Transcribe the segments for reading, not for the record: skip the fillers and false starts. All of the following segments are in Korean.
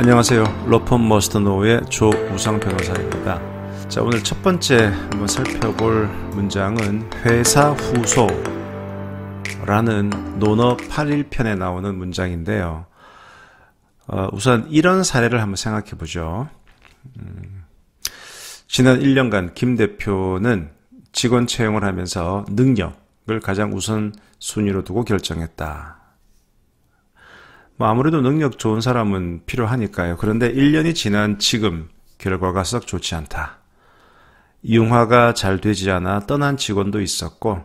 안녕하세요. 로펌 머스터노의 조우상 변호사입니다. 자, 오늘 첫 번째 한번 살펴볼 문장은 회사 후소라는 논어 8일편에 나오는 문장인데요. 우선 이런 사례를 한번 생각해 보죠. 지난 1년간 김 대표는 직원 채용을 하면서 능력을 가장 우선순위로 두고 결정했다. 아무래도 능력 좋은 사람은 필요하니까요. 그런데 1년이 지난 지금 결과가 썩 좋지 않다. 융화가 잘 되지 않아 떠난 직원도 있었고,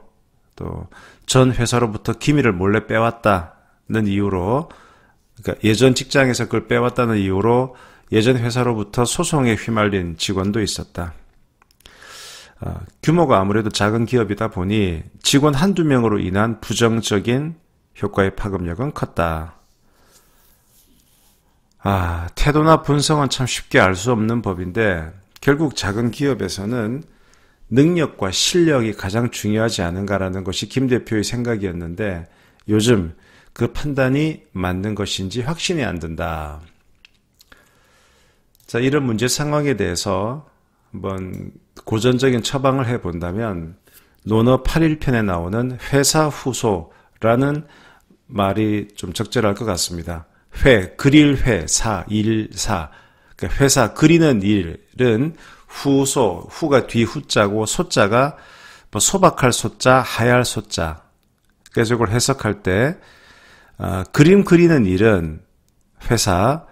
또 전 회사로부터 기밀을 몰래 빼왔다는 이유로, 그러니까 예전 직장에서 그걸 빼왔다는 이유로 예전 회사로부터 소송에 휘말린 직원도 있었다. 규모가 아무래도 작은 기업이다 보니 직원 한두 명으로 인한 부정적인 효과의 파급력은 컸다. 태도나 본성은 참 쉽게 알 수 없는 법인데 결국 작은 기업에서는 능력과 실력이 가장 중요하지 않은가라는 것이 김 대표의 생각이었는데 요즘 그 판단이 맞는 것인지 확신이 안 든다. 자, 이런 문제 상황에 대해서 한번 고전적인 처방을 해본다면 논어 8일편에 나오는 회사 후소라는 말이 좀 적절할 것 같습니다. 그릴 회, 일사. 그러니까 회사, 그리는 일은 후소, 후가 뒤 후자고 소자가 소박할 소자, 하얄 소자. 그래서 이걸 해석할 때 그림 그리는 일은 회사,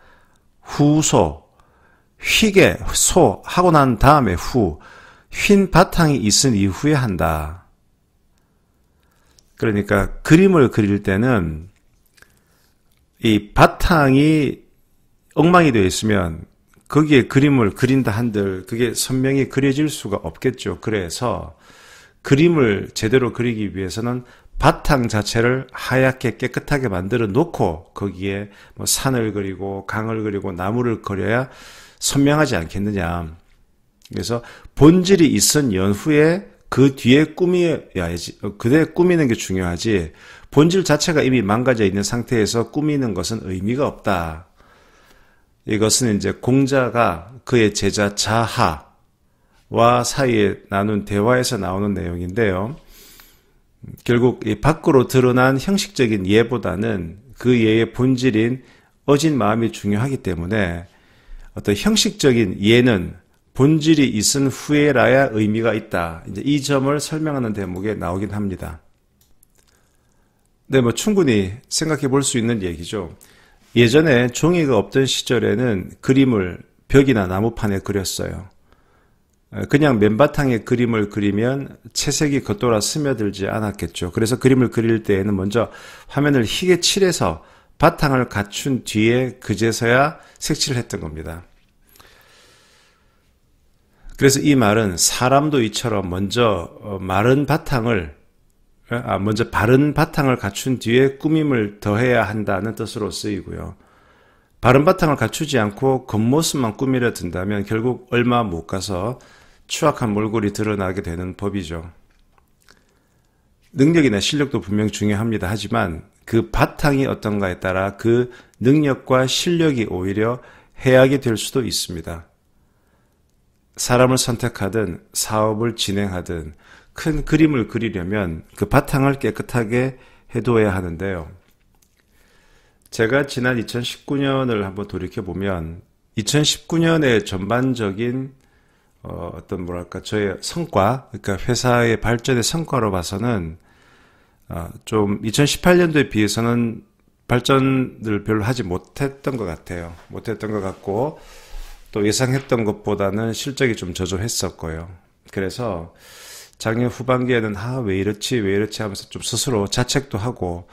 후소, 휘게, 소 하고 난 다음에 휜 바탕이 있은 이후에 한다. 그러니까 그림을 그릴 때는 이 바탕이 엉망이 되어 있으면 거기에 그림을 그린다 한들 그게 선명히 그려질 수가 없겠죠. 그래서 그림을 제대로 그리기 위해서는 바탕 자체를 하얗게 깨끗하게 만들어 놓고 거기에 산을 그리고 강을 그리고 나무를 그려야 선명하지 않겠느냐. 그래서 본질이 있은 연후에 그 뒤에 꾸며야지. 그대 꾸미는 게 중요하지. 본질 자체가 이미 망가져 있는 상태에서 꾸미는 것은 의미가 없다. 이것은 이제 공자가 그의 제자 자하와 사이에 나눈 대화에서 나오는 내용인데요. 결국 이 밖으로 드러난 형식적인 예보다는 그 예의 본질인 어진 마음이 중요하기 때문에 어떤 형식적인 예는 본질이 있은 후에라야 의미가 있다. 이제 이 점을 설명하는 대목에 나오긴 합니다. 네, 충분히 생각해 볼 수 있는 얘기죠. 예전에 종이가 없던 시절에는 그림을 벽이나 나무판에 그렸어요. 그냥 맨바탕에 그림을 그리면 채색이 겉돌아 스며들지 않았겠죠. 그래서 그림을 그릴 때에는 먼저 화면을 희게 칠해서 바탕을 갖춘 뒤에 그제서야 색칠을 했던 겁니다. 그래서 이 말은 사람도 이처럼 먼저 바른 바탕을 갖춘 뒤에 꾸밈을 더해야 한다는 뜻으로 쓰이고요. 바른 바탕을 갖추지 않고 겉모습만 꾸미려 든다면 결국 얼마 못 가서 추악한 몰골이 드러나게 되는 법이죠. 능력이나 실력도 분명 중요합니다. 하지만 그 바탕이 어떤가에 따라 그 능력과 실력이 오히려 해악이 될 수도 있습니다. 사람을 선택하든 사업을 진행하든 큰 그림을 그리려면 그 바탕을 깨끗하게 해둬야 하는데요. 제가 지난 2019년을 한번 돌이켜보면 2019년의 전반적인 저의 성과, 그러니까 회사의 발전의 성과로 봐서는 좀 2018년도에 비해서는 발전을 별로 하지 못했던 것 같아요. 못했던 것 같고 또 예상했던 것보다는 실적이 좀 저조했었고요. 그래서 작년 후반기에는 왜 이렇지 하면서 좀 스스로 자책도 하고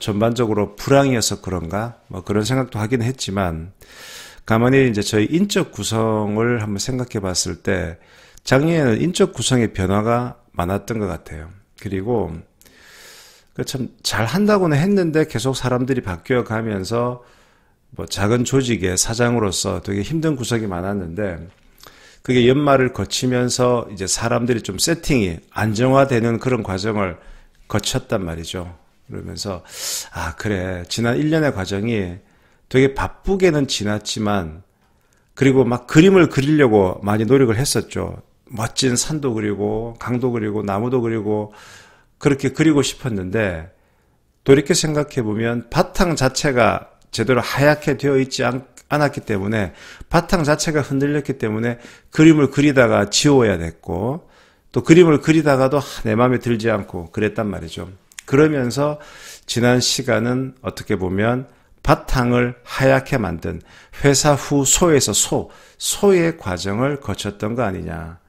전반적으로 불황이어서 그런가 그런 생각도 하긴 했지만 가만히 이제 저희 인적 구성을 한번 생각해 봤을 때 작년에는 인적 구성의 변화가 많았던 것 같아요. 그리고 참 잘한다고는 했는데 계속 사람들이 바뀌어 가면서 작은 조직의 사장으로서 되게 힘든 구석이 많았는데 그게 연말을 거치면서 이제 사람들이 좀 세팅이 안정화되는 그런 과정을 거쳤단 말이죠. 그러면서 그래 지난 1년의 과정이 되게 바쁘게는 지났지만, 그리고 막 그림을 그리려고 많이 노력을 했었죠. 멋진 산도 그리고 강도 그리고 나무도 그리고 그렇게 그리고 싶었는데, 돌이켜 생각해 보면 바탕 자체가 제대로 하얗게 되어 있지 않았기 때문에, 바탕 자체가 흔들렸기 때문에 그림을 그리다가 지워야 됐고, 또 그림을 그리다가도 내 마음에 들지 않고 그랬단 말이죠. 그러면서 지난 시간은 어떻게 보면 바탕을 하얗게 만든 회사 후 소에서 소의 과정을 거쳤던 거 아니냐.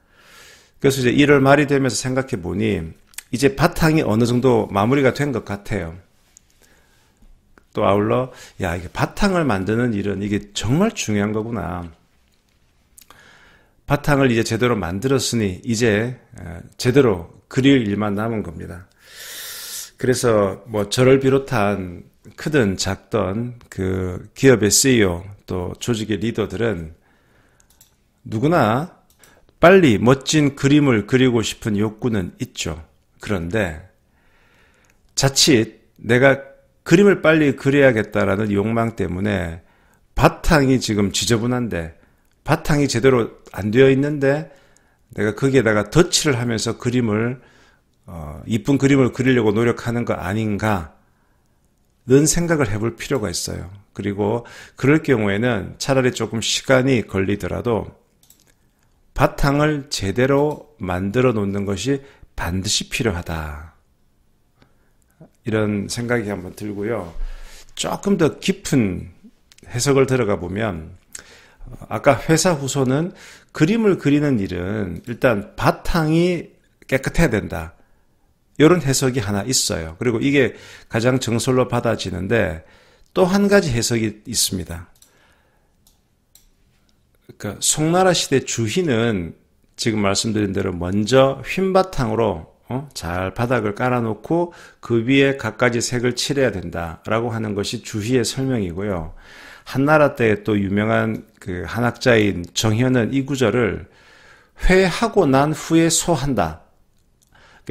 그래서 이제 1월 말이 되면서 생각해 보니 이제 바탕이 어느 정도 마무리가 된 것 같아요. 또 아울러 이게 바탕을 만드는 일은 이게 정말 중요한 거구나. 바탕을 이제 제대로 만들었으니 이제 제대로 그릴 일만 남은 겁니다. 그래서 뭐 저를 비롯한 크든 작던 그 기업의 CEO 또 조직의 리더들은 누구나 빨리 멋진 그림을 그리고 싶은 욕구는 있죠. 그런데 자칫 내가 그림을 빨리 그려야겠다라는 욕망 때문에 바탕이 지금 지저분한데, 바탕이 제대로 안 되어 있는데 내가 거기에다가 덧칠을 하면서 이쁜 그림을 그리려고 노력하는 거 아닌가 는 생각을 해볼 필요가 있어요. 그리고 그럴 경우에는 차라리 조금 시간이 걸리더라도 바탕을 제대로 만들어 놓는 것이 반드시 필요하다. 이런 생각이 한번 들고요. 조금 더 깊은 해석을 들어가 보면, 아까 회사 후소는 그림을 그리는 일은 일단 바탕이 깨끗해야 된다. 이런 해석이 하나 있어요. 그리고 이게 가장 정설로 받아지는데 또 한 가지 해석이 있습니다. 그러니까 송나라 시대 주희는 지금 말씀드린 대로 먼저 흰 바탕으로 잘 바닥을 깔아놓고 그 위에 갖가지 색을 칠해야 된다라고 하는 것이 주희의 설명이고요. 한나라 때 또 유명한 그 한학자인 정현은 이 구절을 회하고 난 후에 소한다.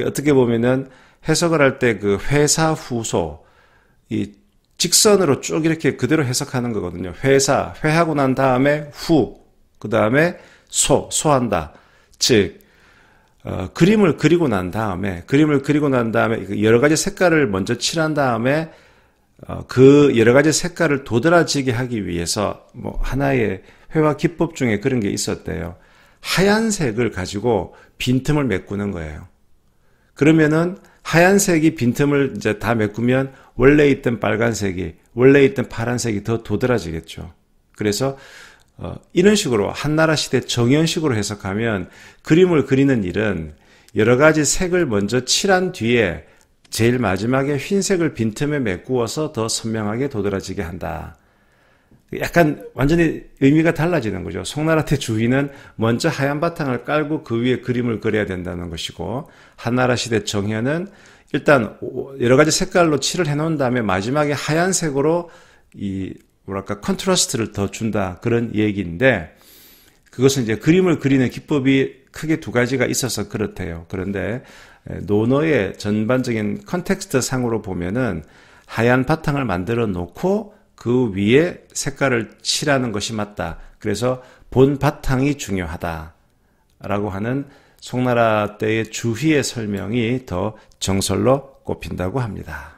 어떻게 보면은 해석을 할 때 그 회사 후소, 이 직선으로 쭉 이렇게 그대로 해석하는 거거든요. 회하고 난 다음에 그 다음에 소한다. 즉, 그림을 그리고 난 다음에 여러 가지 색깔을 먼저 칠한 다음에 그 여러 가지 색깔을 도드라지게 하기 위해서 뭐 하나의 회화 기법 중에 그런 게 있었대요. 하얀색을 가지고 빈틈을 메꾸는 거예요. 그러면은 하얀색이 빈틈을 이제 다 메꾸면 원래 있던 빨간색이, 원래 있던 파란색이 더 도드라지겠죠. 그래서 이런 식으로 한나라 시대 정연식으로 해석하면 그림을 그리는 일은 여러 가지 색을 먼저 칠한 뒤에 제일 마지막에 흰색을 빈틈에 메꾸어서 더 선명하게 도드라지게 한다. 약간 완전히 의미가 달라지는 거죠. 송나라 때 주희는 먼저 하얀 바탕을 깔고 그 위에 그림을 그려야 된다는 것이고, 한나라 시대 정현은 일단 여러 가지 색깔로 칠을 해놓은 다음에 마지막에 하얀색으로 컨트라스트를 더 준다. 그런 얘기인데, 그것은 이제 그림을 그리는 기법이 크게 두 가지가 있어서 그렇대요. 그런데 논어의 전반적인 컨텍스트 상으로 보면은 하얀 바탕을 만들어 놓고 그 위에 색깔을 칠하는 것이 맞다. 그래서 본 바탕이 중요하다라고 하는 송나라 때의 주희의 설명이 더 정설로 꼽힌다고 합니다.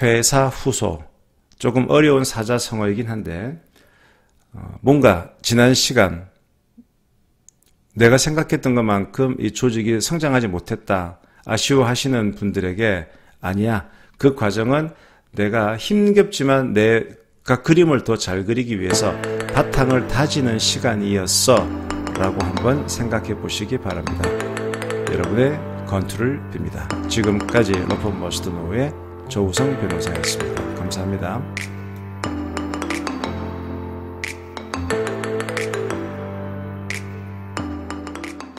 회사 후소, 조금 어려운 사자성어이긴 한데 뭔가 지난 시간 내가 생각했던 것만큼 이 조직이 성장하지 못했다, 아쉬워하시는 분들에게 아니야, 그 과정은 내가 힘겹지만 내가 그림을 더 잘 그리기 위해서 바탕을 다지는 시간이었어 라고 한번 생각해 보시기 바랍니다. 여러분의 건투를 빕니다. 지금까지 러프 머스트 노우의 조우성 변호사였습니다. 감사합니다.